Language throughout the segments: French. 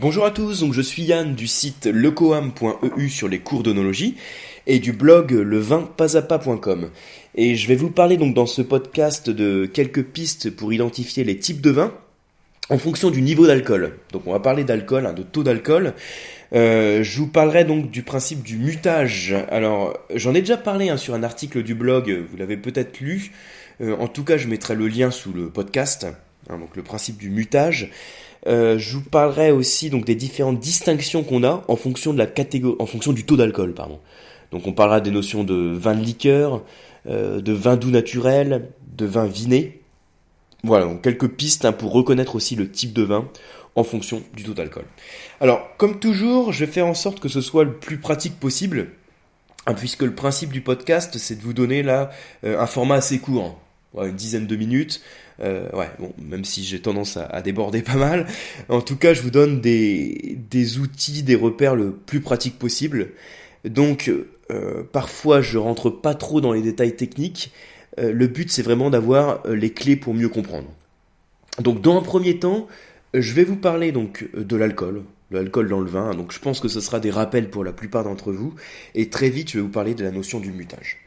Bonjour à tous, donc je suis Yann du site lecoam.eu sur les cours d'onologie et du blog levinpasapa.com. Et je vais vous parler donc dans ce podcast de quelques pistes pour identifier les types de vins en fonction du niveau d'alcool. Donc on va parler d'alcool, de taux d'alcool. Je vous parlerai donc du principe du mutage. Alors j'en ai déjà parlé sur un article du blog, vous l'avez peut-être lu. En tout cas je mettrai le lien sous le podcast, donc le principe du mutage. Je vous parlerai aussi donc des différentes distinctions qu'on a en fonction de la catégorie, en fonction du taux d'alcool, pardon. Donc on parlera des notions de vin de liqueur, de vin doux naturel, de vin viné. Voilà, donc quelques pistes pour reconnaître aussi le type de vin en fonction du taux d'alcool. Alors, comme toujours, je vais faire en sorte que ce soit le plus pratique possible, puisque le principe du podcast, c'est de vous donner là un format assez court, une dizaine de minutes. Même si j'ai tendance à déborder pas mal, en tout cas, je vous donne des outils, des repères le plus pratiques possible. Donc, parfois, je rentre pas trop dans les détails techniques. Le but, c'est vraiment d'avoir les clés pour mieux comprendre. Donc, dans un premier temps, je vais vous parler donc de l'alcool dans le vin. Donc, je pense que ce sera des rappels pour la plupart d'entre vous. Et très vite, je vais vous parler de la notion du mutage.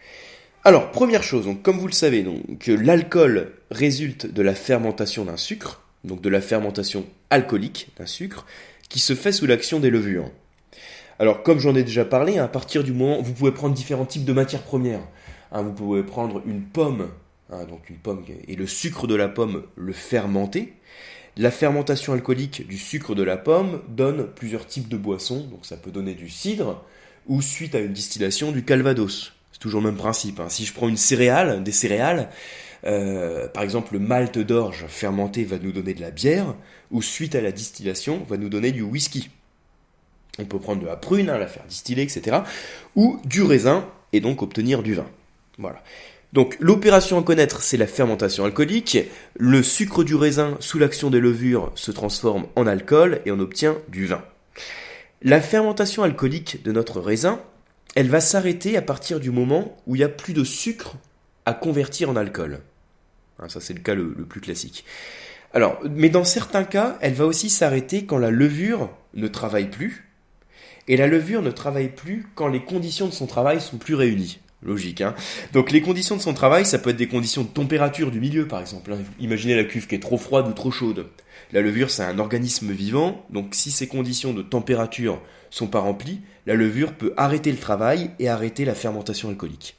Alors, première chose, donc, comme vous le savez, donc, l'alcool résulte de la fermentation d'un sucre, donc de la fermentation alcoolique d'un sucre, qui se fait sous l'action des levures. Alors, comme j'en ai déjà parlé, à partir du moment où vous pouvez prendre différents types de matières premières, vous pouvez prendre une pomme, donc une pomme et le sucre de la pomme, le fermenter. La fermentation alcoolique du sucre de la pomme donne plusieurs types de boissons, donc ça peut donner du cidre, ou suite à une distillation du calvados. C'est toujours le même principe. Si je prends des céréales, par exemple le malt d'orge fermenté va nous donner de la bière, ou suite à la distillation va nous donner du whisky. On peut prendre de la prune, la faire distiller, etc. Ou du raisin, et donc obtenir du vin. Voilà. Donc l'opération à connaître, c'est la fermentation alcoolique. Le sucre du raisin, sous l'action des levures, se transforme en alcool et on obtient du vin. La fermentation alcoolique de notre raisin, elle va s'arrêter à partir du moment où il n'y a plus de sucre à convertir en alcool. Ça, c'est le cas le plus classique. Alors, mais dans certains cas, elle va aussi s'arrêter quand la levure ne travaille plus. Et la levure ne travaille plus quand les conditions de son travail sont plus réunies. Logique, Donc les conditions de son travail, ça peut être des conditions de température du milieu, par exemple. Imaginez la cuve qui est trop froide ou trop chaude. La levure, c'est un organisme vivant, donc si ces conditions de température sont pas remplies, la levure peut arrêter le travail et arrêter la fermentation alcoolique.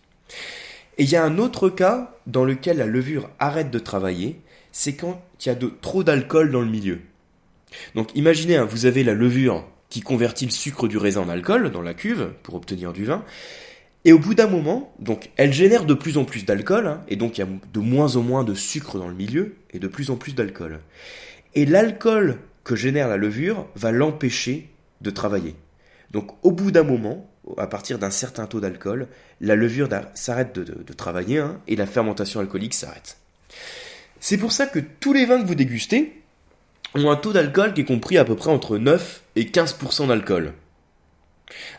Et il y a un autre cas dans lequel la levure arrête de travailler, c'est quand il y a trop d'alcool dans le milieu. Donc imaginez, vous avez la levure qui convertit le sucre du raisin en alcool dans la cuve pour obtenir du vin. Et au bout d'un moment, donc, elle génère de plus en plus d'alcool, et donc il y a de moins en moins de sucre dans le milieu, et de plus en plus d'alcool. Et l'alcool que génère la levure va l'empêcher de travailler. Donc au bout d'un moment, à partir d'un certain taux d'alcool, la levure s'arrête de travailler, et la fermentation alcoolique s'arrête. C'est pour ça que tous les vins que vous dégustez ont un taux d'alcool qui est compris à peu près entre 9 et 15% d'alcool.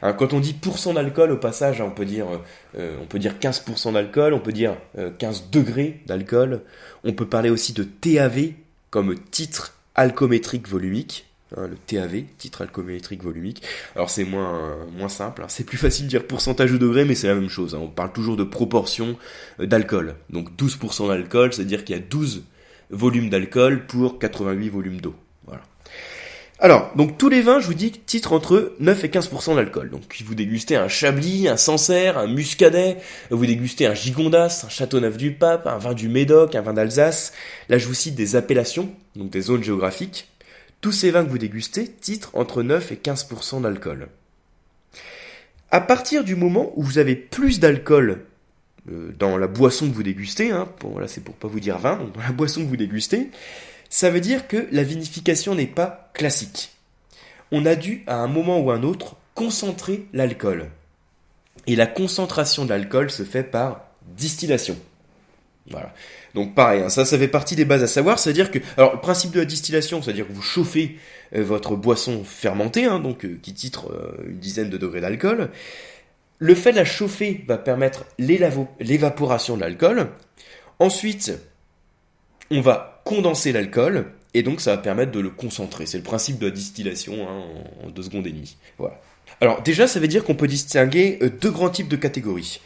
Quand on dit pourcent d'alcool, au passage, on peut dire 15% d'alcool, on peut dire 15 degrés d'alcool. On peut parler aussi de TAV comme titre alcoométrique volumique. Le TAV, titre alcoométrique volumique. Alors c'est moins simple, c'est plus facile de dire pourcentage de degrés, mais c'est la même chose. On parle toujours de proportion d'alcool. Donc 12% d'alcool, c'est-à-dire qu'il y a 12 volumes d'alcool pour 88 volumes d'eau. Voilà. Alors, donc tous les vins, je vous dis, titrent entre 9 et 15% d'alcool. Donc vous dégustez un Chablis, un Sancerre, un Muscadet, vous dégustez un Gigondas, un Châteauneuf-du-Pape, un vin du Médoc, un vin d'Alsace. Là, je vous cite des appellations, donc des zones géographiques. Tous ces vins que vous dégustez titrent entre 9 et 15% d'alcool. À partir du moment où vous avez plus d'alcool dans la boisson que vous dégustez, là c'est pour pas vous dire vin, donc dans la boisson que vous dégustez, ça veut dire que la vinification n'est pas classique. On a dû, à un moment ou un autre, concentrer l'alcool. Et la concentration de l'alcool se fait par distillation. Voilà. Donc pareil, ça fait partie des bases à savoir. C'est-à-dire que, alors le principe de la distillation, c'est-à-dire que vous chauffez votre boisson fermentée, qui titre une dizaine de degrés d'alcool. Le fait de la chauffer va permettre l'évaporation de l'alcool. Ensuite, on va condenser l'alcool et donc ça va permettre de le concentrer. C'est le principe de la distillation en 2 secondes et demie. Voilà. Alors déjà, ça veut dire qu'on peut distinguer 2 grands types de catégories.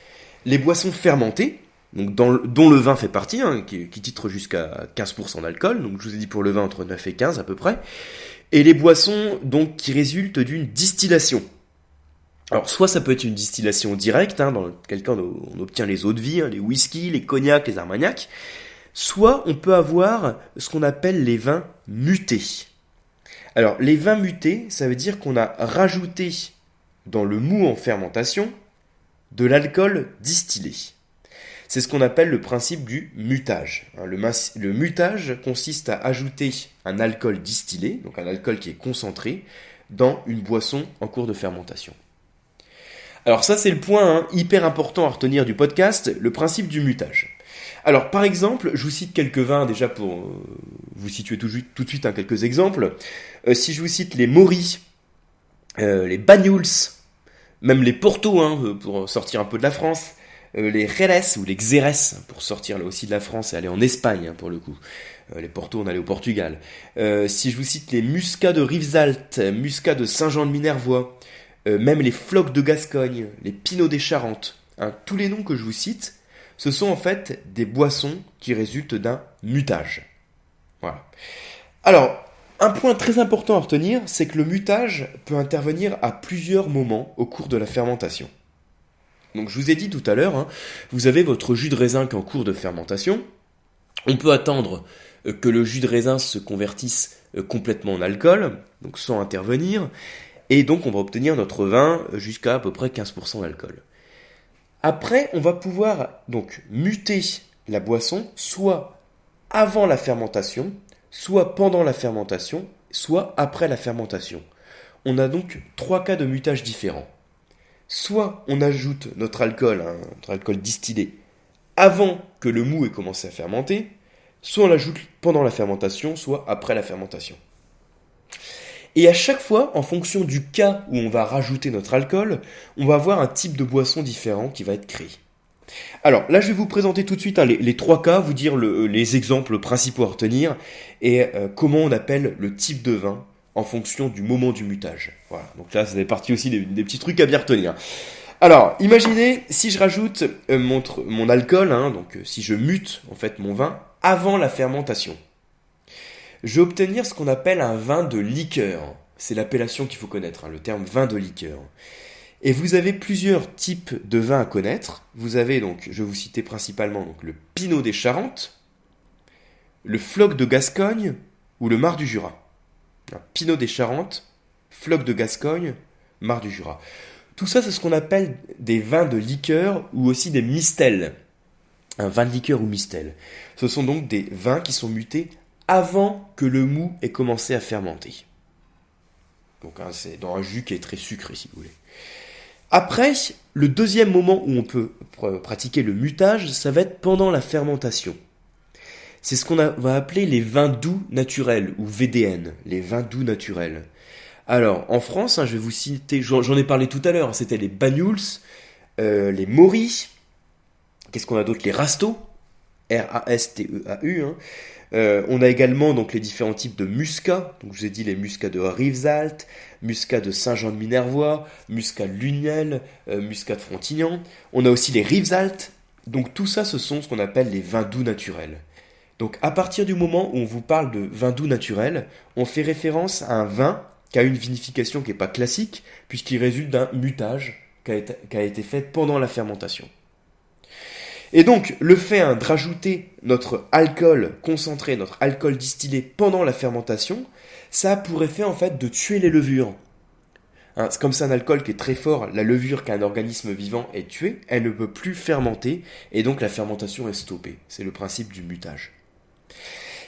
Les boissons fermentées, donc dont le vin fait partie, qui titre jusqu'à 15% d'alcool, donc je vous ai dit pour le vin entre 9 et 15 à peu près, et les boissons donc qui résultent d'une distillation. Alors soit ça peut être une distillation directe, dans quel cas on obtient les eaux-de-vie, les whisky, les cognacs, les armagnacs, soit on peut avoir ce qu'on appelle les vins mutés. Alors les vins mutés, ça veut dire qu'on a rajouté dans le mou en fermentation de l'alcool distillé. C'est ce qu'on appelle le principe du mutage. Le mutage consiste à ajouter un alcool distillé, donc un alcool qui est concentré, dans une boisson en cours de fermentation. Alors ça, c'est le point hyper important à retenir du podcast, le principe du mutage. Alors par exemple, je vous cite quelques vins déjà pour vous situer tout de suite quelques exemples. Si je vous cite les Maury, les Banyuls, même les Porto pour sortir un peu de la France, les Jerez ou les Xérès pour sortir là aussi de la France et aller en Espagne pour le coup. Les Porto, on allait au Portugal. Si je vous cite les Muscats de Rivesaltes, Muscats de Saint-Jean-de-Minervois, même les Flocs de Gascogne, les Pinots des Charentes, tous les noms que je vous cite, ce sont en fait des boissons qui résultent d'un mutage. Voilà. Alors, un point très important à retenir, c'est que le mutage peut intervenir à plusieurs moments au cours de la fermentation. Donc je vous ai dit tout à l'heure, vous avez votre jus de raisin qui est en cours de fermentation. On peut attendre que le jus de raisin se convertisse complètement en alcool, donc sans intervenir, et donc on va obtenir notre vin jusqu'à peu près 15% d'alcool. Après, on va pouvoir donc muter la boisson, soit avant la fermentation, soit pendant la fermentation, soit après la fermentation. On a donc 3 cas de mutage différents. Soit on ajoute notre alcool distillé, avant que le mou ait commencé à fermenter, soit on l'ajoute pendant la fermentation, soit après la fermentation. Et à chaque fois, en fonction du cas où on va rajouter notre alcool, on va avoir un type de boisson différent qui va être créé. Alors là, je vais vous présenter tout de suite les 3 cas, vous dire les exemples principaux à retenir et comment on appelle le type de vin en fonction du moment du mutage. Voilà, donc là, ça fait partie aussi des petits trucs à bien retenir. Alors, imaginez si je rajoute mon alcool, donc si je mute en fait mon vin avant la fermentation. Je vais obtenir ce qu'on appelle un vin de liqueur. C'est l'appellation qu'il faut connaître, le terme vin de liqueur. Et vous avez plusieurs types de vins à connaître. Vous avez donc, je vais vous citer principalement le Pinot des Charentes, le Floc de Gascogne ou le Mar du Jura. Pinot des Charentes, Floc de Gascogne, Mar du Jura. Tout ça, c'est ce qu'on appelle des vins de liqueur ou aussi des mistels. Un vin de liqueur ou mistel. Ce sont donc des vins qui sont mutés avant que le mou ait commencé à fermenter. Donc c'est dans un jus qui est très sucré si vous voulez. Après, le deuxième moment où on peut pratiquer le mutage, ça va être pendant la fermentation. C'est ce qu'on va appeler les vins doux naturels, ou VDN, les vins doux naturels. Alors, en France, je vais vous citer, j'en ai parlé tout à l'heure, c'était les Banyuls, les Maury, qu'est-ce qu'on a d'autre? Les Rasteau, R-A-S-T-E-A-U. On a également donc les différents types de muscats. Donc je vous ai dit les muscats de Rivesaltes, muscats de Saint-Jean-de-Minervois, muscats de Lunel, muscats de Frontignan. On a aussi les Rivesaltes. Donc tout ça, ce sont ce qu'on appelle les vins doux naturels. Donc à partir du moment où on vous parle de vin doux naturel, on fait référence à un vin qui a une vinification qui n'est pas classique, puisqu'il résulte d'un mutage qui a été fait pendant la fermentation. Et donc, le fait de rajouter notre alcool concentré, notre alcool distillé pendant la fermentation, ça a pour effet en fait de tuer les levures. C'est comme c'est un alcool qui est très fort, la levure qu'un organisme vivant est tuée, elle ne peut plus fermenter, et donc la fermentation est stoppée. C'est le principe du mutage.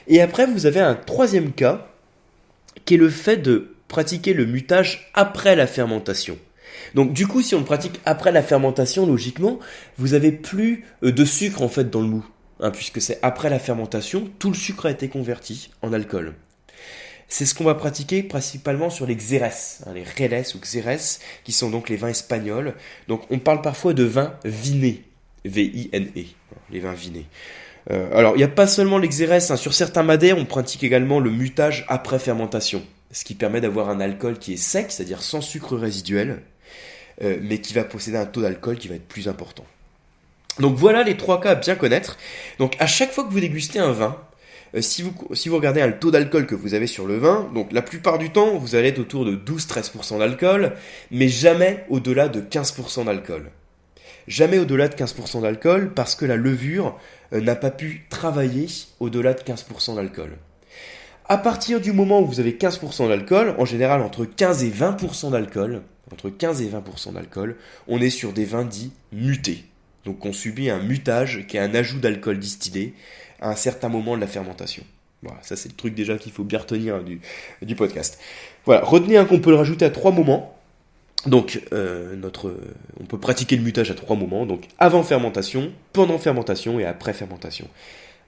Et après, vous avez un troisième cas, qui est le fait de pratiquer le mutage après la fermentation. Donc du coup, si on le pratique après la fermentation, logiquement, vous avez plus de sucre en fait dans le mou, puisque c'est après la fermentation, tout le sucre a été converti en alcool. C'est ce qu'on va pratiquer principalement sur les Xérès, les Jerez ou Xérès, qui sont donc les vins espagnols. Donc on parle parfois de vins vinés, V-I-N-E, les vins vinés. Alors, il n'y a pas seulement l'Xérès, hein. Sur certains madères, on pratique également le mutage après fermentation, ce qui permet d'avoir un alcool qui est sec, c'est-à-dire sans sucre résiduel, mais qui va posséder un taux d'alcool qui va être plus important. Donc voilà les 3 cas à bien connaître. Donc à chaque fois que vous dégustez un vin, si vous regardez le taux d'alcool que vous avez sur le vin, donc la plupart du temps, vous allez être autour de 12-13% d'alcool, mais jamais au-delà de 15% d'alcool. Jamais au-delà de 15% d'alcool parce que la levure n'a pas pu travailler au-delà de 15% d'alcool. À partir du moment où vous avez 15% d'alcool, en général entre 15 et 20% d'alcool, on est sur des vins dits mutés. Donc on subit un mutage qui est un ajout d'alcool distillé à un certain moment de la fermentation. Voilà, ça c'est le truc déjà qu'il faut bien retenir du podcast. Voilà, retenez qu'on peut le rajouter à 3 moments. Donc, on peut pratiquer le mutage à 3 moments, donc avant fermentation, pendant fermentation et après fermentation.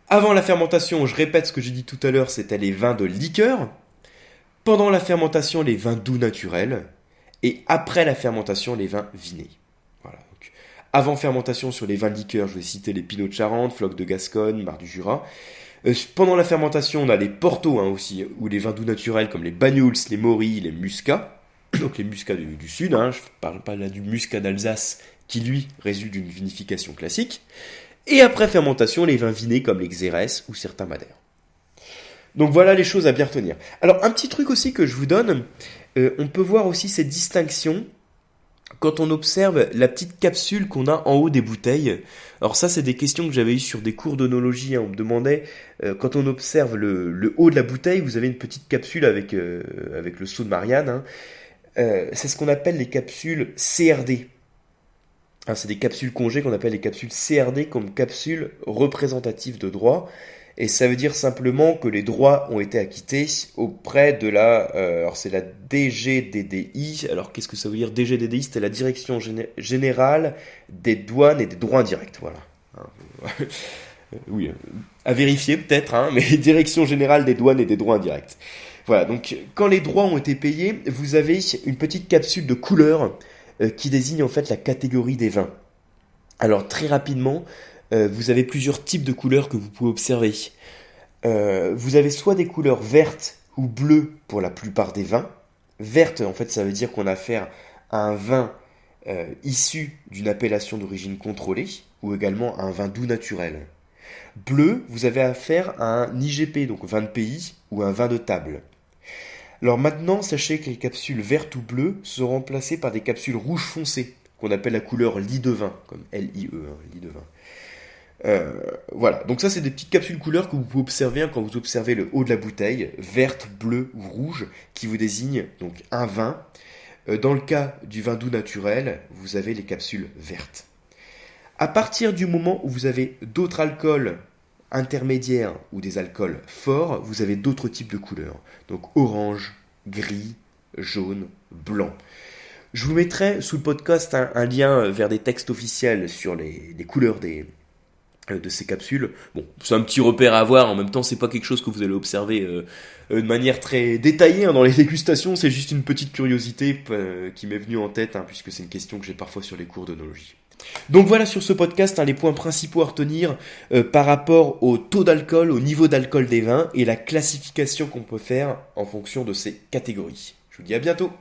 Avant la fermentation, je répète ce que j'ai dit tout à l'heure, c'était les vins de liqueur. Pendant la fermentation, les vins doux naturels. Et après la fermentation, les vins vinés. Voilà. Donc, avant fermentation, sur les vins de liqueur, je vais citer les Pinots de Charente, Floc de Gascogne, Mar du Jura. Pendant la fermentation, on a les Portos aussi, ou les vins doux naturels comme les Banyuls, les Moris, les Muscats. Donc les muscats du sud, je ne parle pas là du muscat d'Alsace qui lui résulte d'une vinification classique. Et après fermentation, les vins vinés comme les Xérès ou certains madères. Donc voilà les choses à bien retenir. Alors un petit truc aussi que je vous donne, on peut voir aussi ces distinctions quand on observe la petite capsule qu'on a en haut des bouteilles. Alors ça c'est des questions que j'avais eues sur des cours d'onologie, on me demandait, quand on observe le haut de la bouteille, vous avez une petite capsule avec le sceau de Marianne, c'est ce qu'on appelle les capsules CRD. C'est des capsules congées qu'on appelle les capsules CRD comme capsules représentatives de droit. Et ça veut dire simplement que les droits ont été acquittés auprès de alors c'est la DGDDI. Alors qu'est-ce que ça veut dire DGDDI? C'était la Direction Générale des Douanes et des Droits Indirects. Voilà. Oui, à vérifier peut-être, mais Direction Générale des Douanes et des Droits Indirects. Voilà, donc quand les droits ont été payés, vous avez une petite capsule de couleur qui désigne en fait la catégorie des vins. Alors très rapidement, vous avez plusieurs types de couleurs que vous pouvez observer. Vous avez soit des couleurs vertes ou bleues pour la plupart des vins. Verte, en fait, ça veut dire qu'on a affaire à un vin issu d'une appellation d'origine contrôlée ou également à un vin doux naturel. Bleu, vous avez affaire à un IGP, donc vin de pays ou un vin de table. Alors maintenant, sachez que les capsules vertes ou bleues seront remplacées par des capsules rouge foncé, qu'on appelle la couleur lit de vin, comme L-I-E, lit de vin. Voilà, donc ça c'est des petites capsules couleurs que vous pouvez observer quand vous observez le haut de la bouteille, verte, bleue ou rouge, qui vous désigne donc un vin. Dans le cas du vin doux naturel, vous avez les capsules vertes. À partir du moment où vous avez d'autres alcools intermédiaires ou des alcools forts, vous avez d'autres types de couleurs. Donc orange, gris, jaune, blanc. Je vous mettrai sous le podcast un lien vers des textes officiels sur les couleurs de ces capsules. Bon, c'est un petit repère à avoir, en même temps c'est pas quelque chose que vous allez observer de manière très détaillée dans les dégustations, c'est juste une petite curiosité qui m'est venue en tête, puisque c'est une question que j'ai parfois sur les cours d'œnologie. Donc voilà sur ce podcast les points principaux à retenir par rapport au taux d'alcool, au niveau d'alcool des vins et la classification qu'on peut faire en fonction de ces catégories. Je vous dis à bientôt.